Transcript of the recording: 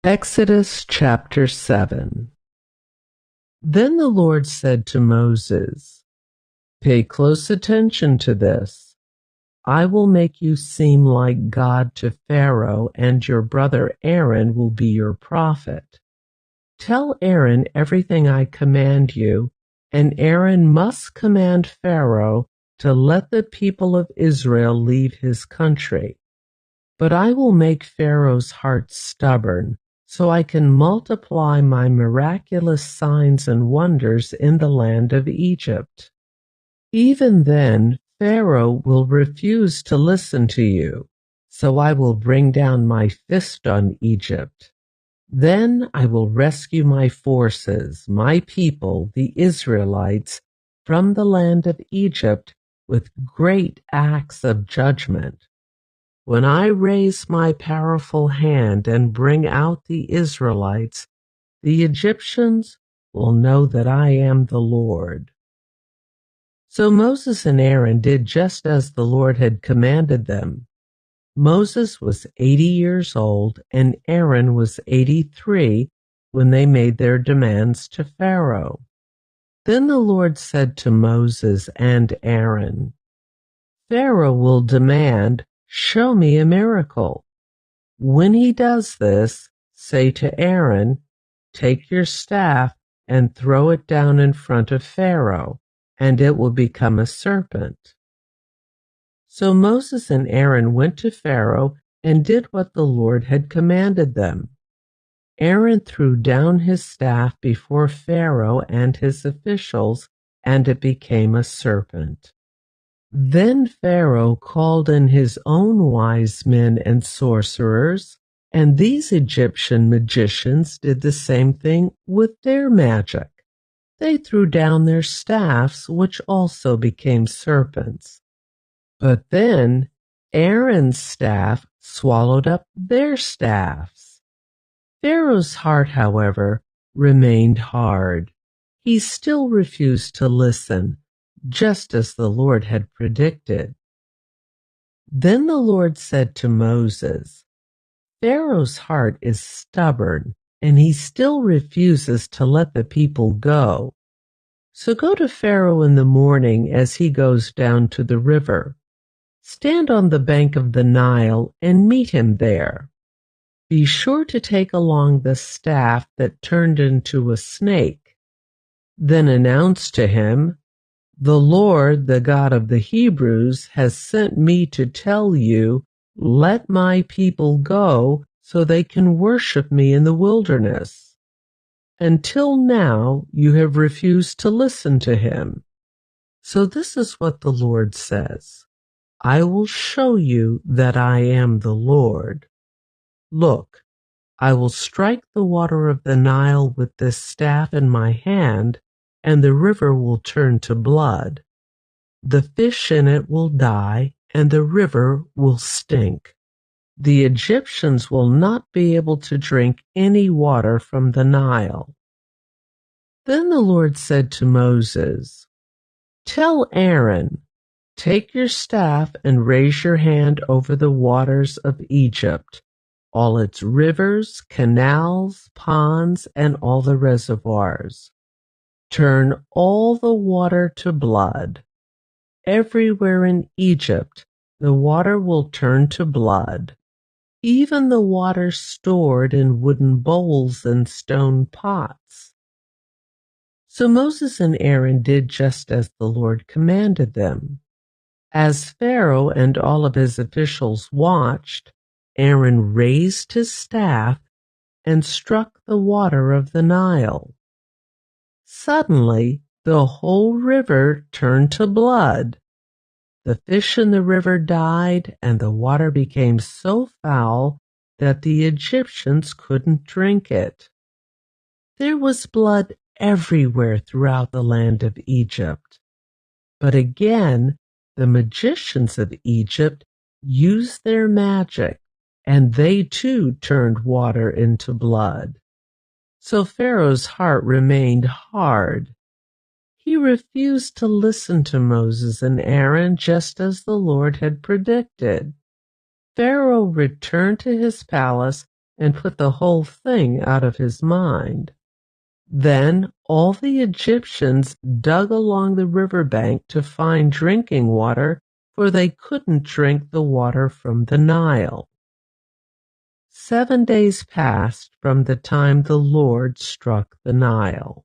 Exodus chapter 7. Then the Lord said to Moses, "Pay close attention to this. I will make you seem like God to Pharaoh, and your brother Aaron will be your prophet. Tell Aaron everything I command you, and Aaron must command Pharaoh to let the people of Israel leave his country. But I will make Pharaoh's heart stubborn, so I can multiply my miraculous signs and wonders in the land of Egypt. Even then, Pharaoh will refuse to listen to you, so I will bring down my fist on Egypt. Then I will rescue my forces, my people, the Israelites, from the land of Egypt with great acts of judgment. When I raise my powerful hand and bring out the Israelites, the Egyptians will know that I am the Lord." So Moses and Aaron did just as the Lord had commanded them. Moses was 80 years old and Aaron was 83 when they made their demands to Pharaoh. Then the Lord said to Moses and Aaron, "Pharaoh will demand, 'Show me a miracle.' When he does this, say to Aaron, 'Take your staff and throw it down in front of Pharaoh, and it will become a serpent.'" So Moses and Aaron went to Pharaoh and did what the Lord had commanded them. Aaron threw down his staff before Pharaoh and his officials, and it became a serpent. Then Pharaoh called in his own wise men and sorcerers, and these Egyptian magicians did the same thing with their magic. They threw down their staffs, which also became serpents. But then Aaron's staff swallowed up their staffs. Pharaoh's heart, however, remained hard. He still refused to listen, just as the Lord had predicted. Then the Lord said to Moses, "Pharaoh's heart is stubborn, and he still refuses to let the people go. So go to Pharaoh in the morning as he goes down to the river. Stand on the bank of the Nile and meet him there. Be sure to take along the staff that turned into a snake. Then announce to him, 'The Lord, the God of the Hebrews, has sent me to tell you, let my people go so they can worship me in the wilderness. Until now, you have refused to listen to him. So this is what the Lord says. I will show you that I am the Lord. Look, I will strike the water of the Nile with this staff in my hand, and the river will turn to blood. The fish in it will die, and the river will stink. The Egyptians will not be able to drink any water from the Nile." Then the Lord said to Moses, "Tell Aaron, 'Take your staff and raise your hand over the waters of Egypt, all its rivers, canals, ponds, and all the reservoirs. Turn all the water to blood. Everywhere in Egypt, the water will turn to blood, even the water stored in wooden bowls and stone pots." So Moses and Aaron did just as the Lord commanded them. As Pharaoh and all of his officials watched, Aaron raised his staff and struck the water of the Nile. Suddenly, the whole river turned to blood. The fish in the river died, and the water became so foul that the Egyptians couldn't drink it. There was blood everywhere throughout the land of Egypt. But again, the magicians of Egypt used their magic, and they too turned water into blood. So Pharaoh's heart remained hard. He refused to listen to Moses and Aaron just as the Lord had predicted. Pharaoh returned to his palace and put the whole thing out of his mind. Then all the Egyptians dug along the river bank to find drinking water, for they couldn't drink the water from the Nile. 7 days passed from the time the Lord struck the Nile.